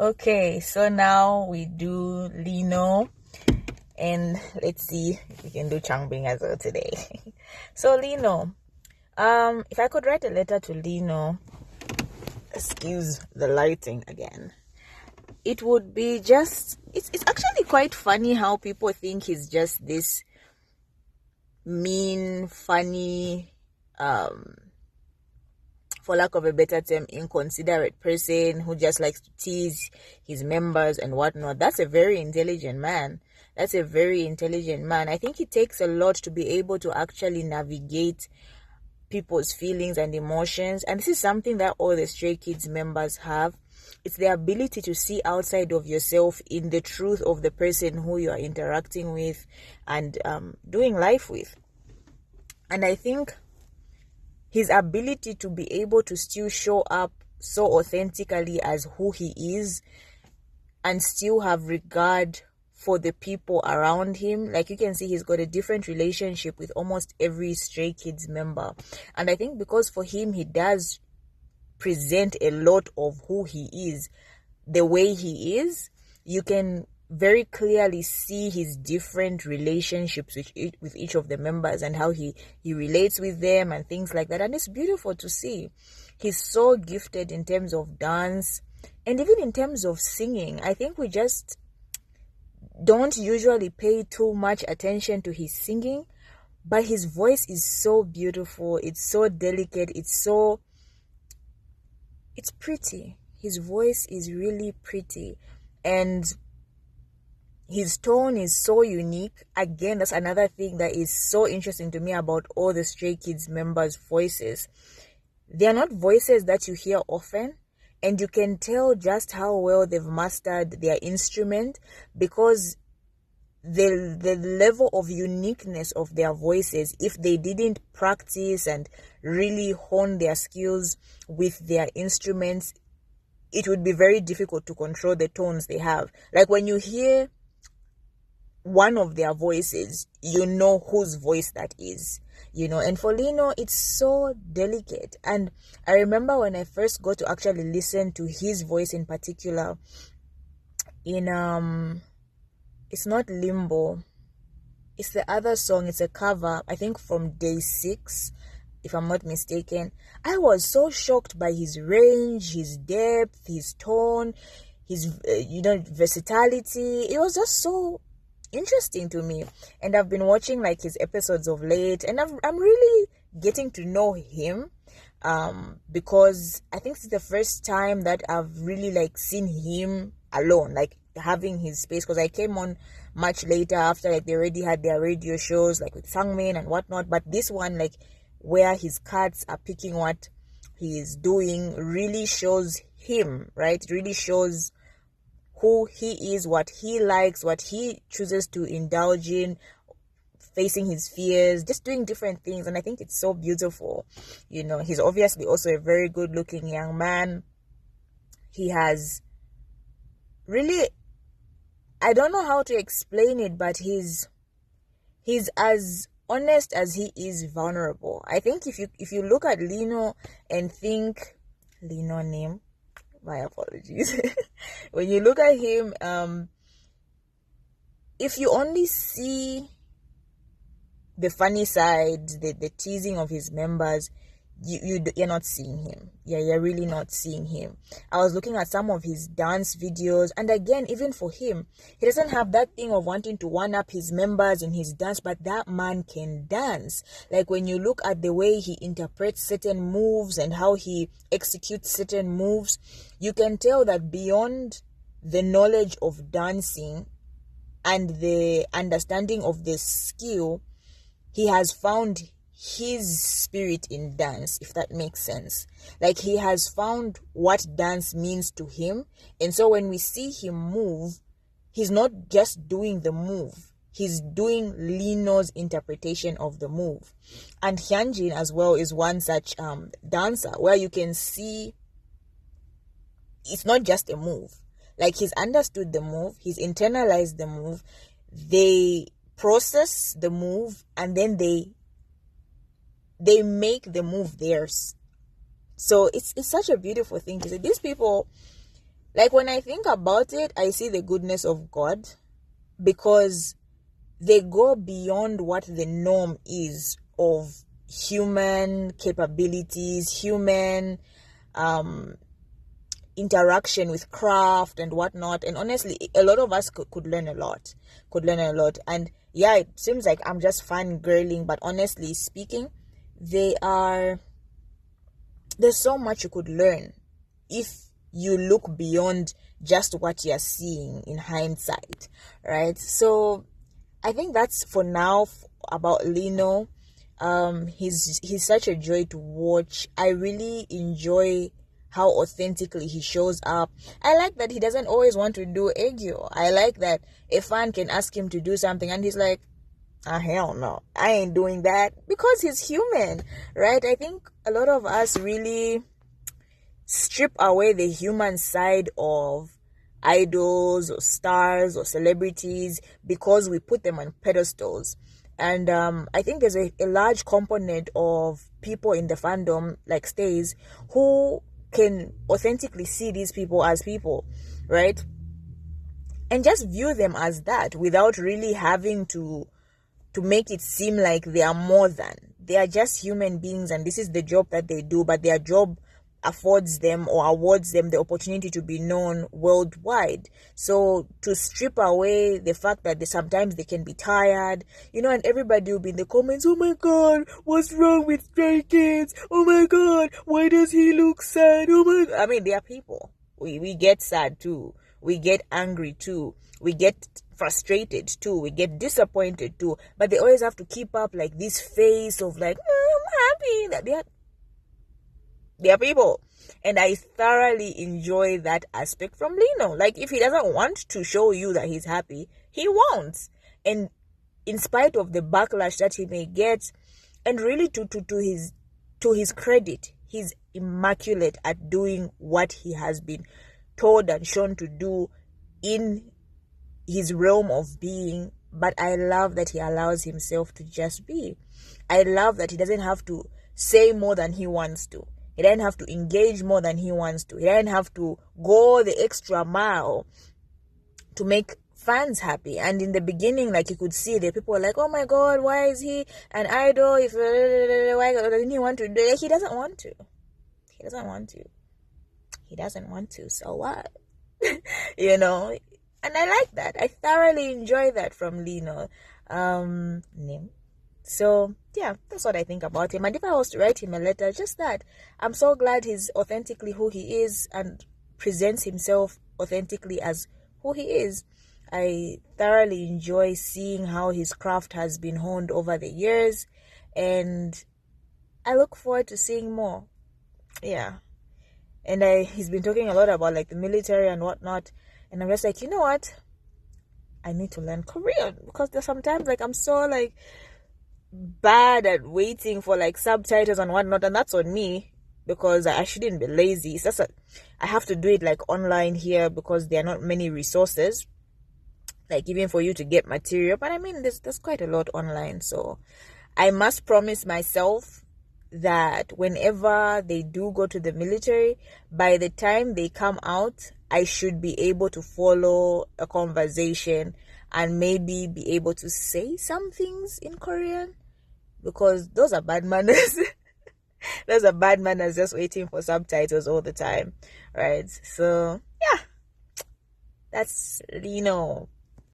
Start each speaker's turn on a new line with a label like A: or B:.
A: Okay, so now we do Lino, and let's see if we can do Changbing as well today. So Lino, if I could write a letter to Lino, excuse the lighting again, it would be just, it's actually quite funny how people think he's just this mean, funny, for lack of a better term, inconsiderate person who just likes to tease his members and whatnot. That's a very intelligent man. That's a very intelligent man. I think it takes a lot to be able to actually navigate people's feelings and emotions. And this is something that all the Stray Kids members have. It's the ability to see outside of yourself in the truth of the person who you are interacting with and doing life with. And I think his ability to be able to still show up so authentically as who he is and still have regard for the people around him. Like, you can see he's got a different relationship with almost every Stray Kids member. And I think because for him, he does present a lot of who he is, the way he is, you can very clearly see his different relationships with each of the members and how he relates with them and things like that. And it's beautiful to see. He's so gifted in terms of dance and even in terms of singing. I think we just don't usually pay too much attention to his singing, but his voice is so beautiful. It's so delicate. It's pretty. His voice is really pretty. And his tone is so unique. Again, that's another thing that is so interesting to me about all the Stray Kids members' voices. They are not voices that you hear often, and you can tell just how well they've mastered their instrument because the level of uniqueness of their voices, if they didn't practice and really hone their skills with their instruments, it would be very difficult to control the tones they have. Like, when you hear one of their voices, you know whose voice that is, and for Lino, it's so delicate. And I remember when I first got to actually listen to his voice in particular in it's not Limbo, it's the other song, it's a cover, I think from Day 6, if I'm not mistaken. I was so shocked by his range, his depth, his tone, his versatility. It was just so interesting to me, and I've been watching like his episodes of late, and I'm really getting to know him because I think it's the first time that I've really like seen him alone, like having his space, because I came on much later after like they already had their radio shows like with Sangmin and whatnot. But this one, like where his cats are picking what he is doing, really shows him, right? It really shows who he is, what he likes, what he chooses to indulge in, facing his fears, just doing different things. And I think it's so beautiful. He's obviously also a very good looking young man. He has really, I don't know how to explain it, but he's as honest as he is vulnerable. I think if you look at Lino and think, Lino name, my apologies. When you look at him, if you only see the funny side, the teasing of his members, you're not seeing him. Yeah, you're really not seeing him. I was looking at some of his dance videos, and again, even for him, he doesn't have that thing of wanting to one up his members in his dance, but that man can dance. Like, when you look at the way he interprets certain moves and how he executes certain moves, you can tell that beyond the knowledge of dancing and the understanding of the skill, he has found his spirit in dance, if that makes sense. Like, he has found what dance means to him. And so when we see him move, he's not just doing the move, he's doing Lino's interpretation of the move. And Hyunjin as well is one such dancer where you can see it's not just a move. Like, he's understood the move, he's internalized the move, they process the move, and then they make the move theirs. So it's such a beautiful thing to see. These people, Like, when I think about it, I see the goodness of God, because they go beyond what the norm is of human capabilities, human interaction with craft and whatnot. And honestly, a lot of us could learn a lot, And yeah, it seems like I'm just fangirling, but honestly speaking, there's so much you could learn if you look beyond just what you're seeing in hindsight, right? So I think that's for now about Lino. He's such a joy to watch. I really enjoy how authentically he shows up. I like that he doesn't always want to do aegyo. I like that a fan can ask him to do something and he's like, hell no, I ain't doing that, because he's human, right? I think a lot of us really strip away the human side of idols or stars or celebrities because we put them on pedestals. And I think there's a large component of people in the fandom, like SkZ, who can authentically see these people as people, right? And just view them as that without really having to make it seem like they are more than. They are just human beings, and this is the job that they do, but their job affords them or awards them the opportunity to be known worldwide. So to strip away the fact that sometimes they can be tired, and everybody will be in the comments, oh my god, what's wrong with Stray Kids? Oh my god, why does he look sad? Oh my, I mean, they are people. We get sad too. We get angry too. We get frustrated too. We get disappointed too. But they always have to keep up like this face of like, I'm happy that they are people. And I thoroughly enjoy that aspect from Lino. Like, if he doesn't want to show you that he's happy, he won't. And in spite of the backlash that he may get, and really to his credit, he's immaculate at doing what he has been told and shown to do in his realm of being. But I love that he allows himself to just be. I love that he doesn't have to say more than he wants to. He doesn't have to engage more than he wants to. He doesn't have to go the extra mile to make fans happy. And in the beginning, like, you could see the people were like, oh my god, why is he an idol? Why doesn't he want to do it? He doesn't want to. He doesn't want to. So what? And I like that. I thoroughly enjoy that from Lino. Nim. So yeah, that's what I think about him. And if I was to write him a letter, just that. I'm so glad he's authentically who he is and presents himself authentically as who he is. I thoroughly enjoy seeing how his craft has been honed over the years, and I look forward to seeing more. Yeah. And he's been talking a lot about like the military and whatnot, and I'm just like, you know what? I need to learn Korean, because there's sometimes like I'm so like bad at waiting for like subtitles and whatnot, and that's on me, because I shouldn't be lazy. It's just I have to do it like online here because there are not many resources, like even for you to get material. But I mean, there's quite a lot online, so I must promise myself that whenever they do go to the military, by the time they come out, I should be able to follow a conversation and maybe be able to say some things in Korean, because those are bad manners. Those are bad manners, just waiting for subtitles all the time, right? So yeah, that's Lino.